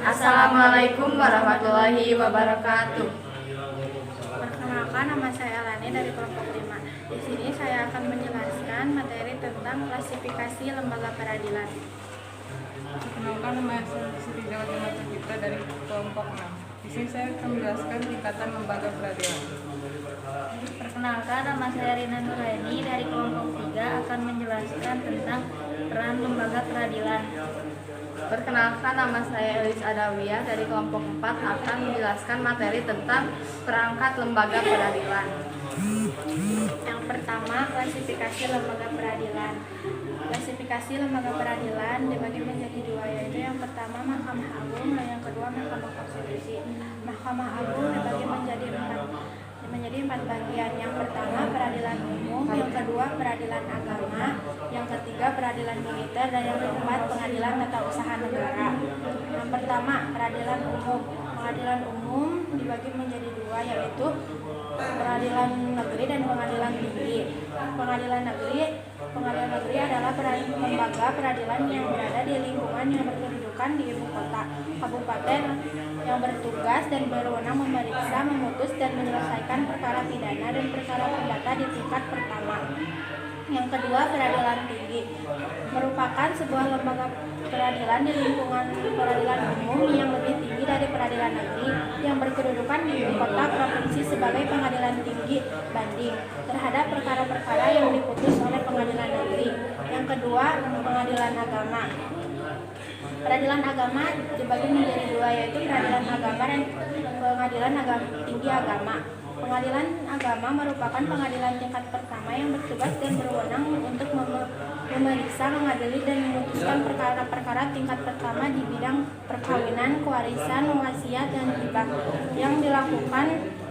Assalamualaikum warahmatullahi wabarakatuh. Perkenalkan, nama saya Elani dari kelompok 5. Di sini saya akan menjelaskan materi tentang klasifikasi lembaga peradilan. Perkenalkan, nama saya Siti Jawa Cipta dari kelompok 6. Di sini saya akan menjelaskan tingkatan lembaga peradilan. Perkenalkan, nama saya Rina Nuraini dari kelompok 3 akan menjelaskan tentang peran lembaga peradilan. Perkenalkan, nama saya Elis Adawiyah dari kelompok 4 akan menjelaskan materi tentang perangkat lembaga peradilan. Yang pertama, klasifikasi lembaga peradilan. Klasifikasi lembaga peradilan dibagi menjadi dua, yaitu yang pertama Mahkamah Agung dan yang kedua Mahkamah Konstitusi. Mahkamah Agung dibagi menjadi empat bagian. Yang pertama peradilan umum, yang kedua peradilan agama, yang ketiga peradilan militer, dan yang keempat pengadilan tata usaha negara. Yang pertama peradilan umum. Pengadilan umum dibagi menjadi dua, yaitu pengadilan negeri dan pengadilan tinggi. Pengadilan negeri adalah lembaga peradilan yang berada di lingkungan yang berkedudukan di ibu kota, kabupaten, yang bertugas dan berwenang memeriksa, memutus, dan menyelesaikan perkara pidana dan perkara perdata di tingkat pertama. Yang kedua, peradilan tinggi merupakan sebuah lembaga peradilan di lingkungan peradilan umum yang lebih tinggi dari peradilan negeri yang berkedudukan di ibu kota provinsi sebagai pengadilan tinggi banding terhadap perkara-perkara yang diputus oleh pengadilan negeri. Yang kedua, pengadilan agama. Peradilan agama dibagi menjadi dua, yaitu peradilan agama dan pengadilan tinggi agama. Pengadilan agama merupakan pengadilan tingkat pertama yang bertugas dan berwenang untuk memeriksa, mengadili, dan memutuskan perkara-perkara tingkat pertama di bidang perkawinan, kewarisan, wasiat, dan hibah yang dilakukan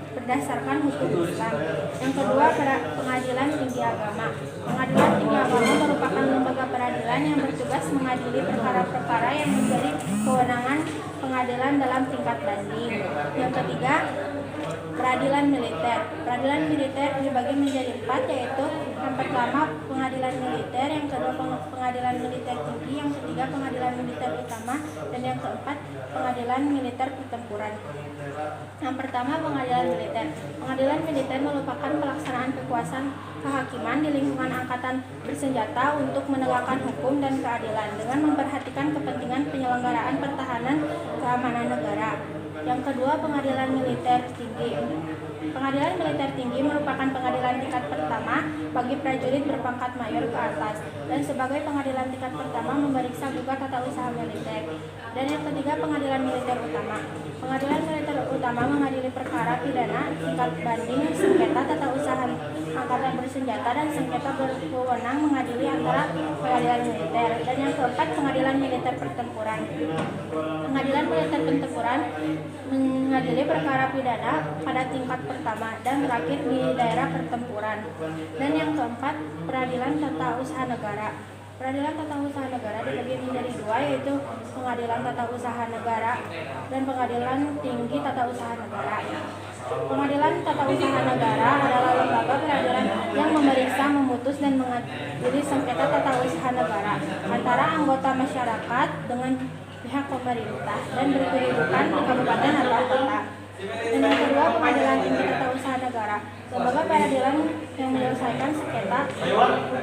berdasarkan hukum Islam. Yang kedua, pengadilan tinggi agama. Pengadilan tinggi agama merupakan lembaga peradilan yang bertugas mengadili perkara-perkara yang menjadi kewenangan pengadilan dalam tingkat banding. Yang ketiga, peradilan militer. Peradilan militer dibagi menjadi empat, yaitu yang pertama pengadilan militer, yang kedua pengadilan militer tinggi, yang ketiga pengadilan militer utama, dan yang keempat pengadilan militer pertempuran. Yang pertama, pengadilan militer. Pengadilan militer merupakan pelaksanaan kekuasaan kehakiman di lingkungan angkatan bersenjata untuk menegakkan hukum dan keadilan dengan memperhatikan kepentingan penyelenggaraan pertahanan keamanan negara. Yang kedua, pengadilan militer tinggi. Pengadilan militer tinggi merupakan pengadilan tingkat pertama bagi prajurit berpangkat mayor ke atas, dan sebagai pengadilan tingkat pertama memeriksa juga tata usaha militer. Dan yang ketiga, pengadilan militer utama. Pengadilan militer utama mengadili perkara pidana tingkat banding, sengketa tata usaha angkatan bersenjata, dan sengketa berwenang mengadili antara pengadilan militer. Dan yang keempat, pengadilan militer pertempuran. Pengadilan militer pertempuran mengadili perkara pidana pada tingkat pertama dan terakhir di daerah pertempuran. Dan yang keempat, peradilan tata usaha negara. Peradilan tata usaha negara dibagi menjadi dua, yaitu pengadilan tata usaha negara dan pengadilan tinggi tata usaha negara. Pengadilan tata usaha negara adalah lembaga peradilan yang memeriksa, memutus, dan mengadili sengketa tata usaha negara antara anggota masyarakat dengan pihak pemerintah dan berkedudukan di kabupaten atau kota. Dan yang kedua, pengadilan tinggi tata usaha negara, lembaga peradilan yang menyelesaikan sengketa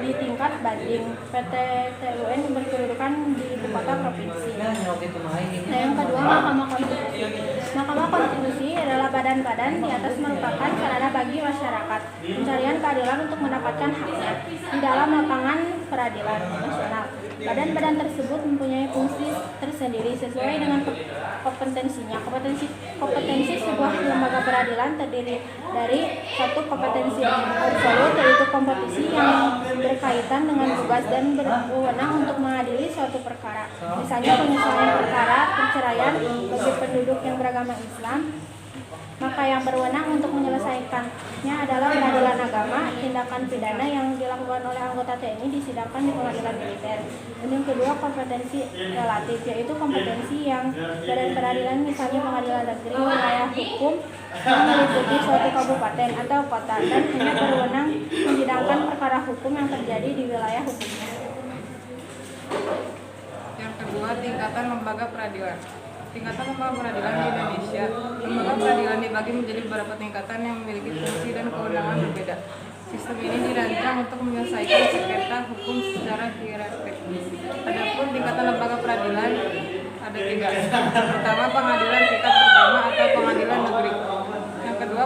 di tingkat banding PT-TUN berkedudukan di ibu kota provinsi. Dan yang kedua, Mahkamah Konstitusi. Mahkamah Konstitusi adalah badan-badan di atas merupakan sarana bagi masyarakat pencarian keadilan untuk mendapatkan haknya di dalam lapangan peradilan nasional. Badan-badan tersebut mempunyai fungsi tersendiri sesuai dengan kompetensinya. Kompetensi sebuah lembaga peradilan terdiri dari satu, kompetensi absolut, yaitu kompetisi yang berkaitan dengan tugas dan berwenang untuk mengadili suatu perkara, misalnya penyelesaian perkara perceraian bagi penduduk yang beragama Islam. Maka yang berwenang untuk menyelesaikannya adalah peradilan agama. Tindakan pidana yang dilakukan oleh anggota TNI disidangkan di pengadilan militer. Dan yang kedua, kompetensi relatif, yaitu kompetensi yang badan peradilan, misalnya pengadilan negeri wilayah hukum yang meliputi suatu kabupaten atau kota dan hanya berwenang menyidangkan perkara hukum yang terjadi di wilayah hukumnya. Yang kedua, tingkatan lembaga peradilan. Tingkatan lembaga peradilan di Indonesia. Lembaga peradilan dibagi menjadi beberapa tingkatan yang memiliki fungsi dan kewenangan berbeda. Sistem ini dirancang untuk menyelesaikan sengketa hukum secara hierarkis. Adapun tingkatan lembaga peradilan ada 3. Pertama, pengadilan tingkat pertama atau pengadilan negeri. Yang kedua,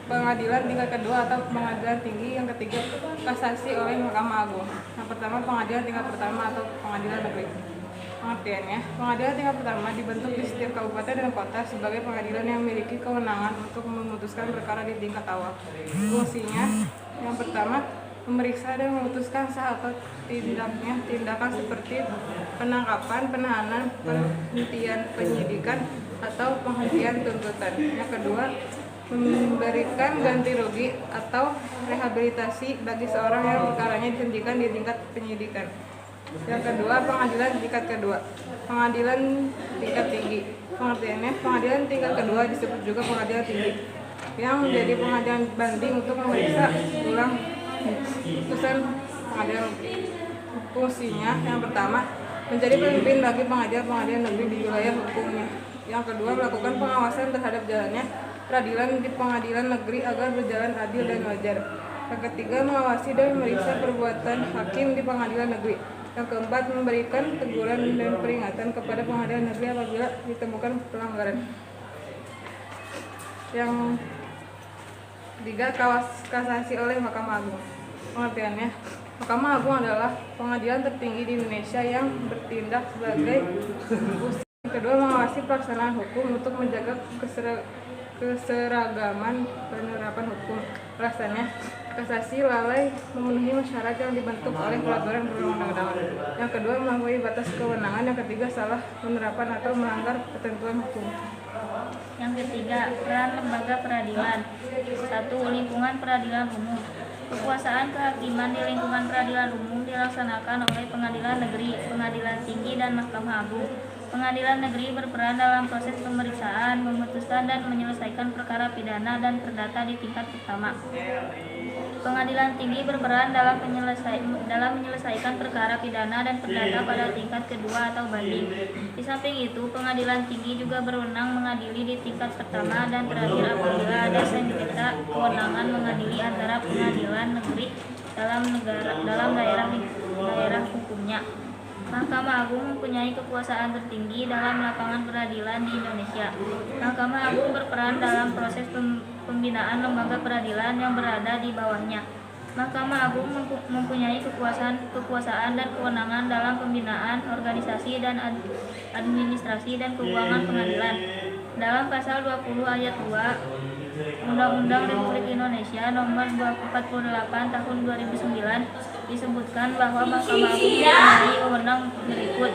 pengadilan tingkat kedua atau pengadilan tinggi. Yang ketiga, kasasi oleh Mahkamah Agung. Yang pertama, pengadilan tingkat pertama atau pengadilan negeri. Pengertiannya, pengadilan tingkat pertama dibentuk di setiap kabupaten dan kota sebagai pengadilan yang memiliki kewenangan untuk memutuskan perkara di tingkat awal. Fungsinya, yang pertama, memeriksa dan memutuskan sah atau tidaknya tindakan seperti penangkapan, penahanan, penghentian penyidikan, atau penghentian tuntutan. Yang kedua, memberikan ganti rugi atau rehabilitasi bagi seorang yang perkaranya dihentikan di tingkat penyidikan. Yang kedua, pengadilan tingkat kedua, pengadilan tingkat tinggi. Pengertiannya, pengadilan tingkat kedua disebut juga pengadilan tinggi, yang menjadi pengadilan banding untuk memeriksa ulang putusan pengadilan negeri. Fungsinya, yang pertama, menjadi pemimpin bagi pengadilan negeri di wilayah hukumnya. Yang kedua, melakukan pengawasan terhadap jalannya peradilan di pengadilan negeri agar berjalan adil dan wajar. Yang ketiga, mengawasi dan memeriksa perbuatan hakim di pengadilan negeri. Yang keempat, memberikan teguran dan peringatan kepada pengadilan negeri apabila ditemukan pelanggaran. Yang ketiga, kasasi oleh Mahkamah Agung. Pengertiannya, Mahkamah Agung adalah pengadilan tertinggi di Indonesia yang bertindak sebagai yang kedua, mengawasi pelaksanaan hukum untuk menjaga keseragaman penerapan hukum. Alasannya, kasasi lalai memenuhi syarat yang dibentuk oleh peraturan perundang-undangan. Yang kedua, melampaui batas kewenangan. Yang ketiga, salah penerapan atau melanggar ketentuan hukum. Yang ketiga, peran lembaga peradilan. 1. Lingkungan peradilan umum. Kekuasaan kehakiman di lingkungan peradilan umum dilaksanakan oleh pengadilan negeri, pengadilan tinggi, dan Mahkamah Agung. Pengadilan negeri berperan dalam proses pemeriksaan, memutuskan dan menyelesaikan perkara pidana dan perdata di tingkat pertama. Pengadilan tinggi berperan dalam menyelesaikan perkara pidana dan perdata pada tingkat kedua atau banding. Di samping itu, pengadilan tinggi juga berwenang mengadili di tingkat pertama dan terakhir apabila ada sengketa kewenangan mengadili antara pengadilan negeri dalam daerah hukumnya. Mahkamah Agung mempunyai kekuasaan tertinggi dalam lapangan peradilan di Indonesia. Mahkamah Agung berperan dalam proses pembinaan lembaga peradilan yang berada di bawahnya. Mahkamah Agung mempunyai kekuasaan dan kewenangan dalam pembinaan organisasi dan administrasi dan keuangan pengadilan. Dalam pasal 20 ayat 2 Undang-Undang Republik Indonesia Nomor 48 Tahun 2009 disebutkan bahwa Mahkamah Agung mempunyai wewenang berikut.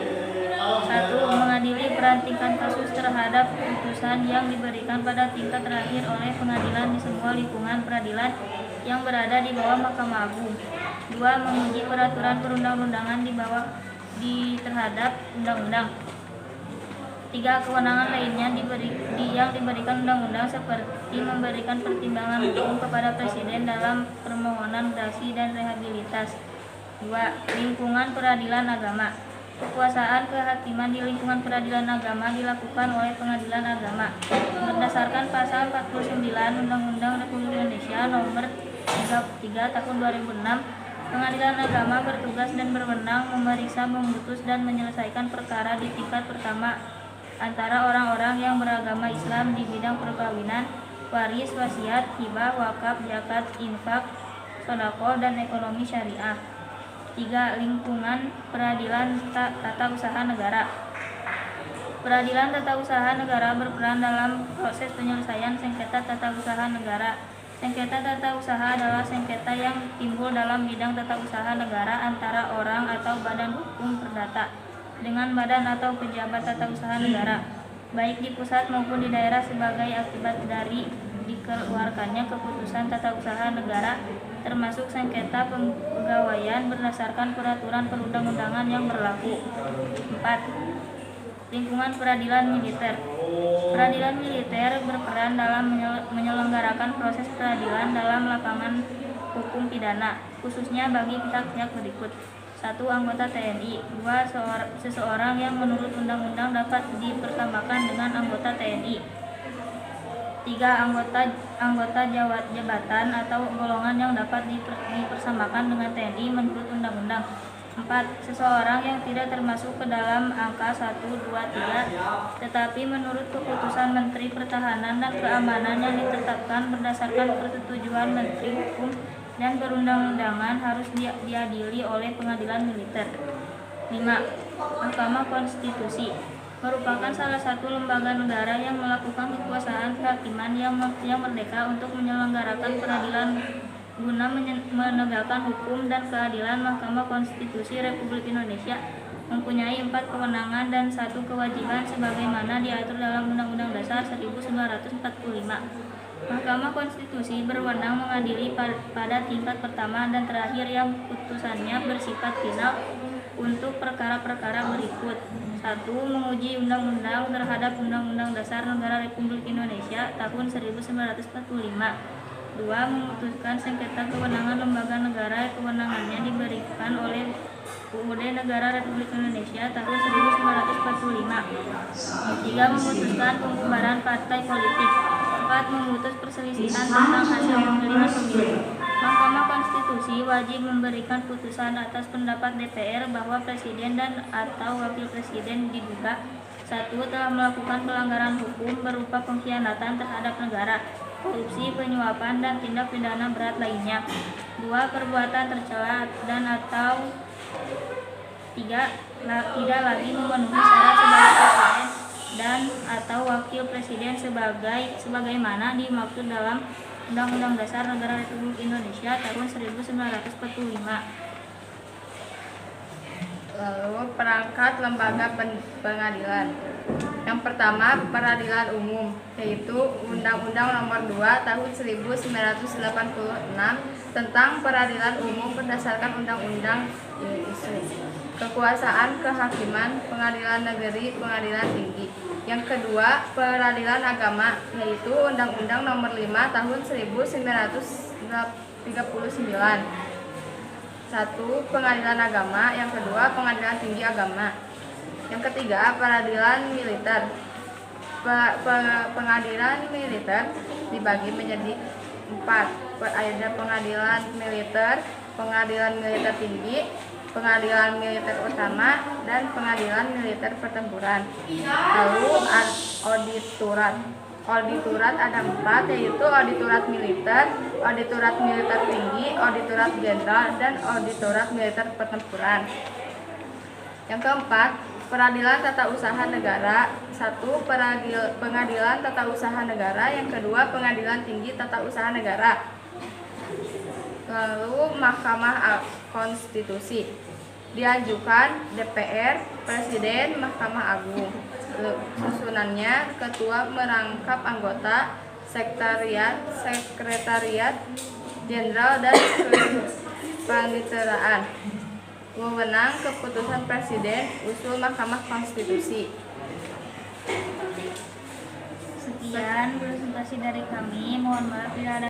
1. Mengadili perantikan kasus terhadap putusan yang diberikan pada tingkat terakhir oleh pengadilan di semua lingkungan peradilan yang berada di bawah Mahkamah Agung. 2. Menguji peraturan perundang-undangan terhadap undang-undang. 3. Kewenangan lainnya yang diberikan undang-undang seperti memberikan pertimbangan hukum kepada Presiden dalam permohonan gerasi dan rehabilitas. 2. Lingkungan peradilan agama. Kekuasaan kehakiman di lingkungan peradilan agama dilakukan oleh pengadilan agama. Berdasarkan pasal 49 Undang-Undang Republik Indonesia Nomor 33 Tahun 2006, pengadilan agama bertugas dan berwenang memeriksa, memutus, dan menyelesaikan perkara di tingkat pertama antara orang-orang yang beragama Islam di bidang perkawinan, waris, wasiat, hibah, wakaf, zakat, infak, sedekah, dan ekonomi syariah. 3. Lingkungan peradilan tata usaha negara. Peradilan tata usaha negara berperan dalam proses penyelesaian sengketa tata usaha negara. Sengketa tata usaha adalah sengketa yang timbul dalam bidang tata usaha negara antara orang atau badan hukum perdata dengan badan atau pejabat tata usaha negara, baik di pusat maupun di daerah sebagai akibat dari dikeluarkannya keputusan tata usaha negara, termasuk sengketa pegawaian berdasarkan peraturan perundang-undangan yang berlaku. 4. Lingkungan peradilan militer. Peradilan militer berperan dalam menyelenggarakan proses peradilan dalam lapangan hukum pidana, khususnya bagi pihak-pihak berikut. 1. Anggota TNI. 2. Seseorang yang menurut undang-undang dapat dipersamakan dengan anggota TNI. 3. Anggota jabatan atau golongan yang dapat dipersamakan dengan TNI menurut undang-undang. 4. Seseorang yang tidak termasuk ke dalam angka 1, 2, 3, tetapi menurut keputusan Menteri Pertahanan dan Keamanan yang ditetapkan berdasarkan persetujuan Menteri Hukum dan Perundang-undangan harus diadili oleh pengadilan militer. 5. Mahkamah Konstitusi merupakan salah satu lembaga negara yang melakukan kekuasaan kehakiman yang merdeka untuk menyelenggarakan peradilan guna menegakkan hukum dan keadilan. Mahkamah Konstitusi Republik Indonesia mempunyai 4 kewenangan dan 1 kewajiban sebagaimana diatur dalam Undang-Undang Dasar 1945. Mahkamah Konstitusi berwenang mengadili pada tingkat pertama dan terakhir yang putusannya bersifat final untuk perkara-perkara berikut. 1. Menguji undang-undang terhadap Undang-Undang Dasar Negara Republik Indonesia tahun 1945. 2. Memutuskan sengketa kewenangan lembaga negara yang kewenangannya diberikan oleh UUD Negara Republik Indonesia tahun 1945. 3. Memutuskan pembubaran partai politik. 4. Memutus perselisihan tentang hasil pemilihan pemilu. Mahkamah Konstitusi wajib memberikan putusan atas pendapat DPR bahwa presiden dan atau wakil presiden diduga 1. Telah melakukan pelanggaran hukum berupa pengkhianatan terhadap negara, korupsi, penyuapan, dan tindak pidana berat lainnya. 2. Perbuatan tercela dan atau 3. Tidak lagi memenuhi syarat sebagai presiden dan atau wakil presiden sebagaimana dimaksud dalam Undang-Undang Dasar Negara Republik Indonesia tahun 1945. Lalu perangkat lembaga pengadilan. Yang pertama, peradilan umum, yaitu Undang-Undang Nomor 2 Tahun 1986 tentang peradilan umum berdasarkan Undang-Undang ISU. Kekuasaan kehakiman, pengadilan negeri, pengadilan tinggi. Yang kedua, peradilan agama, yaitu Undang-Undang Nomor 5 Tahun 1939. 1. Pengadilan agama. Yang kedua, pengadilan tinggi agama. Yang ketiga, peradilan militer. Pengadilan militer dibagi menjadi 4. Ada pengadilan militer tinggi, pengadilan militer utama, dan pengadilan militer pertempuran. Lalu auditorat. Auditorat ada 4, yaitu auditorat militer tinggi, auditorat jenderal, dan auditorat militer pertempuran. Yang keempat, peradilan tata usaha negara. 1. Pengadilan tata usaha negara. Yang kedua, pengadilan tinggi tata usaha negara. Lalu Mahkamah Konstitusi diajukan DPR, Presiden, Mahkamah Agung. Susunannya, ketua merangkap anggota, sekretariat jenderal, dan paniteraan. Wewenang keputusan Presiden, usul Mahkamah Konstitusi. Sekian presentasi dari kami. Mohon maaf bila ada